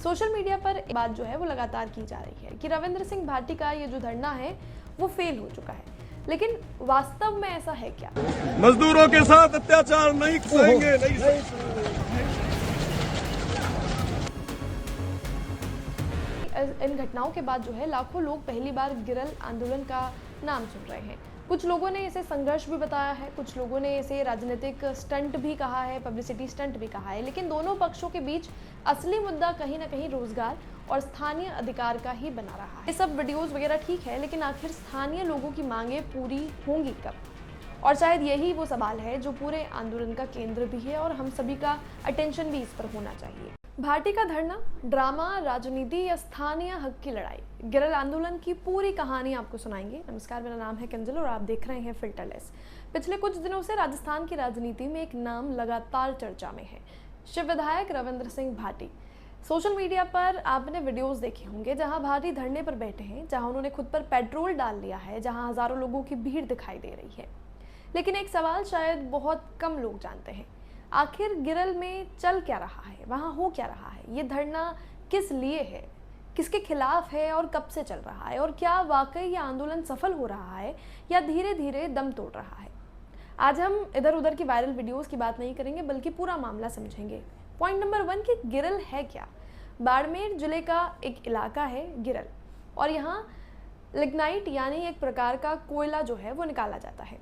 Social media पर एक बात जो है वो लगातार की जा रही है कि रविंद्र सिंह भाटी का ये जो धरना है वो फेल हो चुका है, लेकिन वास्तव में ऐसा है क्या? मजदूरों के साथ अत्याचार नहीं सहेंगे, नहीं। इन घटनाओं के बाद जो है लाखों लोग पहली बार गिरल आंदोलन का नाम सुन रहे हैं। कुछ लोगों ने इसे संघर्ष भी बताया है, कुछ लोगों ने इसे राजनीतिक स्टंट भी कहा है, पब्लिसिटी स्टंट भी कहा है, लेकिन दोनों पक्षों के बीच असली मुद्दा कहीं ना कहीं रोजगार और स्थानीय अधिकार का ही बना रहा है। ये सब वीडियोस वगैरह ठीक है, लेकिन आखिर स्थानीय लोगों की मांगें पूरी होंगी कब? और शायद यही वो सवाल है जो पूरे आंदोलन का केंद्र भी है और हम सभी का अटेंशन भी इस पर होना चाहिए। भाटी का धरना, ड्रामा, राजनीति या स्थानीय हक की लड़ाई, गिरल आंदोलन की पूरी कहानी आपको सुनाएंगे। नमस्कार, मेरा नाम है कंजल और आप देख रहे हैं फिल्टरलेस। पिछले कुछ दिनों से राजस्थान की राजनीति में एक नाम लगातार चर्चा में है, शिव विधायक रविंद्र सिंह भाटी। सोशल मीडिया पर आपने वीडियोस देखे होंगे जहां भाटी धरने पर बैठे हैं, जहां उन्होंने खुद पर पेट्रोल डाल लिया है, जहां हजारों लोगों की भीड़ दिखाई दे रही है। लेकिन एक सवाल शायद बहुत कम लोग जानते हैं, आखिर गिरल में चल क्या रहा है, वहाँ हो क्या रहा है, ये धरना किस लिए है, किसके खिलाफ है और कब से चल रहा है, और क्या वाकई ये आंदोलन सफल हो रहा है या धीरे धीरे दम तोड़ रहा है। आज हम इधर उधर की वायरल वीडियोस की बात नहीं करेंगे, बल्कि पूरा मामला समझेंगे। पॉइंट नंबर 1 कि गिरल है क्या। बाड़मेर जिले का एक इलाका है गिरल, और यहाँ लिग्नाइट यानी एक प्रकार का कोयला जो है वो निकाला जाता है।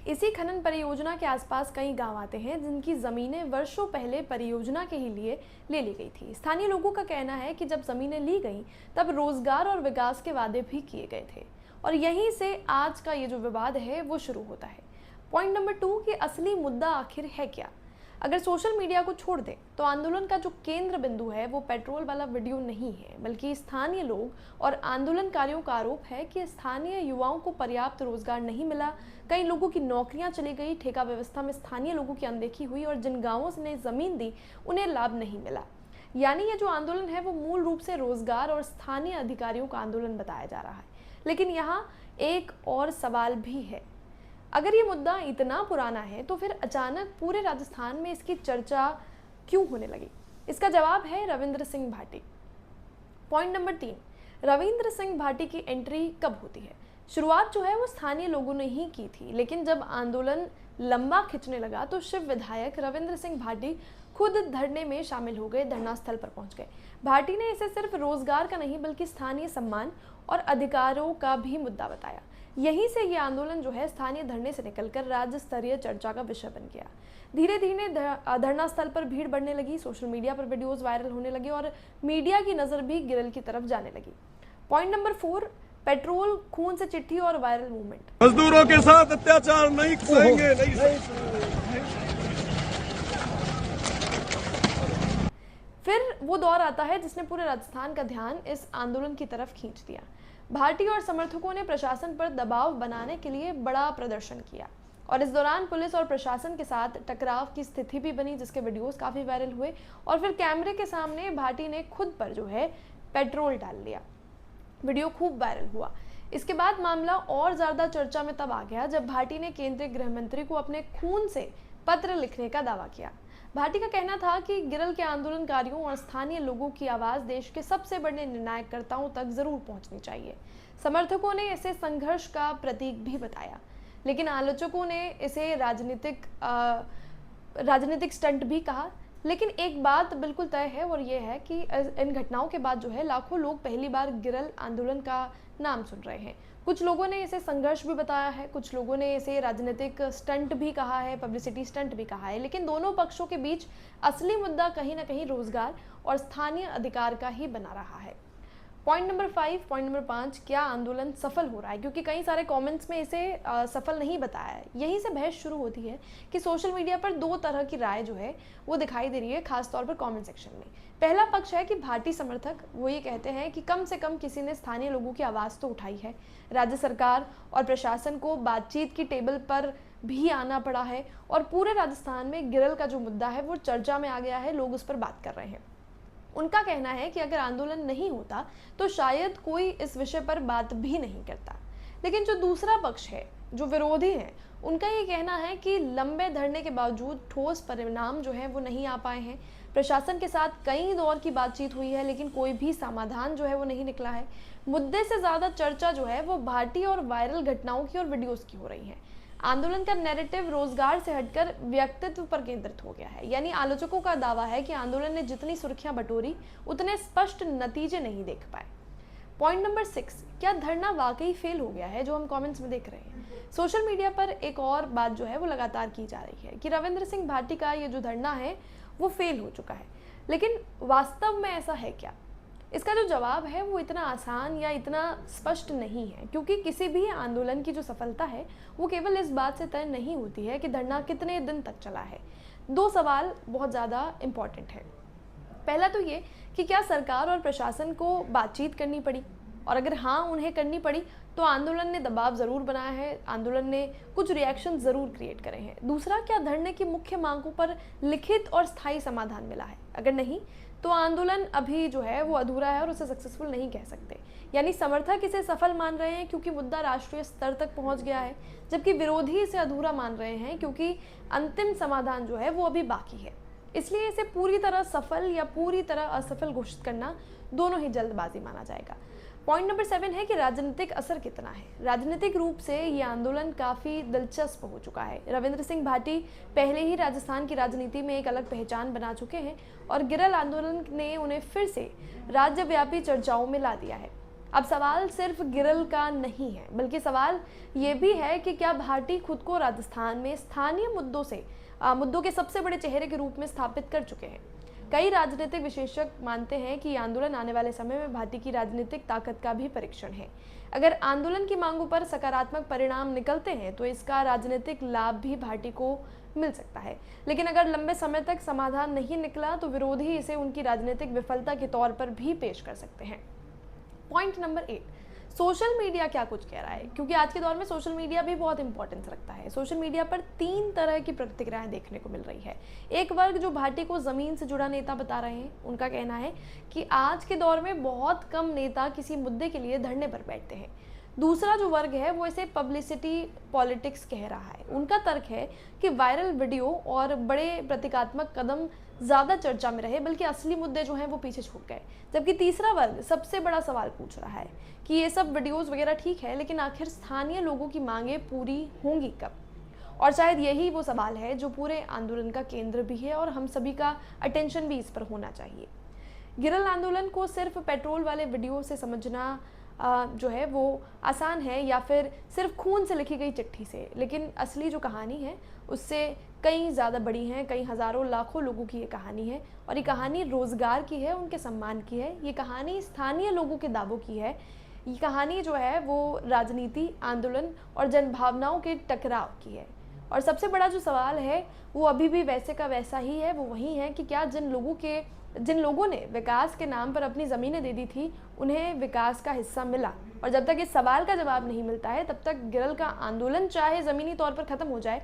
इसी खनन परियोजना के आसपास कई गांव आते हैं जिनकी ज़मीनें वर्षों पहले परियोजना के ही लिए ले ली गई थी। स्थानीय लोगों का कहना है कि जब ज़मीनें ली गईं तब रोजगार और विकास के वादे भी किए गए थे, और यहीं से आज का ये जो विवाद है वो शुरू होता है। पॉइंट नंबर 2 कि असली मुद्दा आखिर है क्या। अगर सोशल मीडिया को छोड़ दें तो आंदोलन का जो केंद्र बिंदु है वो पेट्रोल वाला वीडियो नहीं है, बल्कि स्थानीय लोग और आंदोलनकारियों का आरोप है कि स्थानीय युवाओं को पर्याप्त रोजगार नहीं मिला, कई लोगों की नौकरियां चली गई, ठेका व्यवस्था में स्थानीय लोगों की अनदेखी हुई और जिन गांवों ने जमीन दी उन्हें लाभ नहीं मिला। यानी ये जो आंदोलन है वो मूल रूप से रोजगार और स्थानीय अधिकारियों का आंदोलन बताया जा रहा है। लेकिन यहाँ एक और सवाल भी है, अगर ये मुद्दा इतना पुराना है तो फिर अचानक पूरे राजस्थान में इसकी चर्चा क्यों होने लगी? इसका जवाब है रविंद्र सिंह भाटी। पॉइंट नंबर 3, रविंद्र सिंह भाटी की एंट्री कब होती है। शुरुआत जो है वो स्थानीय लोगों ने ही की थी, लेकिन जब आंदोलन लंबा खिंचने लगा तो शिव विधायक रविंद्र सिंह भाटी खुद धरने में शामिल हो गए, धरना स्थल पर पहुंच गए। भाटी ने इसे सिर्फ रोजगार का नहीं बल्कि स्थानीय सम्मान और अधिकारों का भी मुद्दा बताया। यहीं से ये आंदोलन जो है स्थानीय धरने से निकलकर राज्य स्तरीय चर्चा का विषय बन गया। धीरे धीरे धरना स्थल पर भीड़ बढ़ने लगी, सोशल मीडिया पर वीडियोस वायरल होने लगे और मीडिया की नज़र भी गिरल की तरफ जाने लगी। पॉइंट नंबर 4, पेट्रोल, खून से चिट्ठी और वायरल मूवमेंट। मजदूरों के साथ अत्याचार नहीं सहेंगे, नहीं। फिर वो दौर आता है जिसने पूरे राजस्थान का ध्यान इस आंदोलन की तरफ खींच दिया। भाटी और समर्थकों ने प्रशासन पर दबाव बनाने के लिए बड़ा प्रदर्शन किया और इस दौरान पुलिस और प्रशासन के साथ टकराव की स्थिति भी बनी, जिसके वीडियोस काफी वायरल हुए और फिर कैमरे के सामने भाटी ने खुद पर जो है पेट्रोल डाल लिया। वीडियो खूब वायरल हुआ। इसके बाद मामला और ज्यादा चर्चा में तब आ गया जब भाटी ने केंद्रीय गृह मंत्री को अपने खून से पत्र लिखने का दावा किया। भाटी का कहना था कि गिरल के आंदोलनकारियों और स्थानीय लोगों की आवाज देश के सबसे बड़े निर्णायकर्ताओं तक जरूर पहुंचनी चाहिए। समर्थकों ने इसे संघर्ष का प्रतीक भी बताया, लेकिन आलोचकों ने इसे राजनीतिक स्टंट भी कहा। लेकिन एक बात बिल्कुल तय है और ये है कि इन घटनाओं के बाद जो है लाखों लोग पहली बार गिरल आंदोलन का नाम सुन रहे हैं। कुछ लोगों ने इसे संघर्ष भी बताया है, कुछ लोगों ने इसे राजनीतिक स्टंट भी कहा है, पब्लिसिटी स्टंट भी कहा है, लेकिन दोनों पक्षों के बीच असली मुद्दा कहीं ना कहीं रोजगार और स्थानीय अधिकार का ही बना रहा है। पॉइंट नंबर 5, क्या आंदोलन सफल हो रहा है, क्योंकि कई सारे कमेंट्स में इसे सफल नहीं बताया है। यहीं से बहस शुरू होती है कि सोशल मीडिया पर दो तरह की राय जो है वो दिखाई दे रही है, खासतौर पर कमेंट सेक्शन में। पहला पक्ष है कि भाटी समर्थक वो ये कहते हैं कि कम से कम किसी ने स्थानीय लोगों की आवाज़ तो उठाई है, राज्य सरकार और प्रशासन को बातचीत की टेबल पर भी आना पड़ा है और पूरे राजस्थान में गिरल का जो मुद्दा है वो चर्चा में आ गया है, लोग उस पर बात कर रहे हैं। उनका कहना है कि अगर आंदोलन नहीं होता तो शायद कोई इस विषय पर बात भी नहीं करता। लेकिन जो दूसरा पक्ष है, जो विरोधी है, उनका ये कहना है कि लंबे धरने के बावजूद ठोस परिणाम जो है वो नहीं आ पाए हैं। प्रशासन के साथ कई दौर की बातचीत हुई है, लेकिन कोई भी समाधान जो है वो नहीं निकला है। मुद्दे से ज़्यादा चर्चा जो है वो भाटी और वायरल घटनाओं की और वीडियोस की हो रही है। आंदोलन का नैरेटिव रोजगार से हटकर व्यक्तित्व पर केंद्रित हो गया है। यानी आलोचकों का दावा है कि आंदोलन ने जितनी सुर्खियां बटोरी उतने स्पष्ट नतीजे नहीं देख पाए। पॉइंट नंबर 6, क्या धरना वाकई फेल हो गया है, जो हम कमेंट्स में देख रहे हैं। सोशल मीडिया पर एक और बात जो है वो लगातार की जा रही है कि रविंद्र सिंह भाटी का ये जो धरना है वो फेल हो चुका है। लेकिन वास्तव में ऐसा है क्या? इसका जो जवाब है वो इतना आसान या इतना स्पष्ट नहीं है, क्योंकि किसी भी आंदोलन की जो सफलता है वो केवल इस बात से तय नहीं होती है कि धरना कितने दिन तक चला है। 2 सवाल बहुत ज़्यादा इम्पॉर्टेंट है। पहला तो ये कि क्या सरकार और प्रशासन को बातचीत करनी पड़ी, और अगर हाँ उन्हें करनी पड़ी तो आंदोलन ने दबाव ज़रूर बनाया है, आंदोलन ने कुछ रिएक्शन ज़रूर क्रिएट करे हैं। दूसरा, क्या धरने की मुख्य मांगों पर लिखित और स्थायी समाधान मिला है? अगर नहीं तो आंदोलन अभी जो है वो अधूरा है और उसे सक्सेसफुल नहीं कह सकते। यानी समर्थक इसे सफल मान रहे हैं क्योंकि मुद्दा राष्ट्रीय स्तर तक पहुंच गया है, जबकि विरोधी इसे अधूरा मान रहे हैं क्योंकि अंतिम समाधान जो है वो अभी बाकी है। इसलिए इसे पूरी तरह सफल या पूरी तरह असफल घोषित करना दोनों ही जल्दबाजी माना जाएगा। पॉइंट नंबर 7 है कि राजनीतिक असर कितना है। राजनीतिक रूप से ये आंदोलन काफ़ी दिलचस्प हो चुका है। रविंद्र सिंह भाटी पहले ही राजस्थान की राजनीति में एक अलग पहचान बना चुके हैं और गिरल आंदोलन ने उन्हें फिर से राज्यव्यापी चर्चाओं में ला दिया है। अब सवाल सिर्फ गिरल का नहीं है, बल्कि सवाल ये भी है कि क्या भाटी खुद को राजस्थान में स्थानीय मुद्दों के सबसे बड़े चेहरे के रूप में स्थापित कर चुके हैं। कई राजनीतिक विशेषज्ञ मानते हैं कि आंदोलन आने वाले समय में भाटी की राजनीतिक ताकत का भी परीक्षण है। अगर आंदोलन की मांगों पर सकारात्मक परिणाम निकलते हैं तो इसका राजनीतिक लाभ भी भाटी को मिल सकता है, लेकिन अगर लंबे समय तक समाधान नहीं निकला तो विरोधी इसे उनकी राजनीतिक विफलता के तौर पर भी पेश कर सकते हैं। पॉइंट नंबर 8, सोशल मीडिया क्या कुछ कह रहा है, क्योंकि आज के दौर में सोशल मीडिया भी बहुत इंपॉर्टेंस रखता है। सोशल मीडिया पर 3 तरह की प्रतिक्रियाएं देखने को मिल रही है। एक वर्ग जो भाटी को जमीन से जुड़ा नेता बता रहे हैं, उनका कहना है कि आज के दौर में बहुत कम नेता किसी मुद्दे के लिए धरने पर बैठते हैं। दूसरा जो वर्ग है वो इसे पब्लिसिटी पॉलिटिक्स कह रहा है। उनका तर्क है कि वायरल वीडियो और बड़े प्रतीकात्मक कदम ज़्यादा चर्चा में रहे, बल्कि असली मुद्दे जो हैं वो पीछे छूट गए। जबकि तीसरा वर्ग सबसे बड़ा सवाल पूछ रहा है कि ये सब वीडियोस वगैरह ठीक है, लेकिन आखिर स्थानीय लोगों की मांगें पूरी होंगी कब? और शायद यही वो सवाल है जो पूरे आंदोलन का केंद्र भी है और हम सभी का अटेंशन भी इस पर होना चाहिए। गिरल आंदोलन को सिर्फ पेट्रोल वाले वीडियो से समझना जो है वो आसान है, या फिर सिर्फ खून से लिखी गई चिट्ठी से, लेकिन असली जो कहानी है उससे कई ज़्यादा बड़ी हैं। कई हज़ारों लाखों लोगों की ये कहानी है, और ये कहानी रोज़गार की है, उनके सम्मान की है। ये कहानी स्थानीय लोगों के दावों की है। ये कहानी जो है वो राजनीति, आंदोलन और जनभावनाओं के टकराव की है। और सबसे बड़ा जो सवाल है वो अभी भी वैसे का वैसा ही है। वो वही है कि क्या जिन लोगों ने विकास के नाम पर अपनी ज़मीनें दे दी थी उन्हें विकास का हिस्सा मिला? और जब तक इस सवाल का जवाब नहीं मिलता है तब तक गिरल का आंदोलन चाहे ज़मीनी तौर पर ख़त्म हो जाए,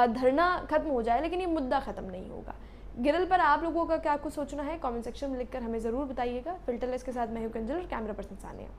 धरना खत्म हो जाए, लेकिन ये मुद्दा ख़त्म नहीं होगा। गिरल पर आप लोगों का क्या कुछ सोचना है कमेंट सेक्शन में लिखकर हमें ज़रूर बताइएगा। फिल्टरलेस के साथ मैं हूं कंजल और कैमरा पर्सन सानिया।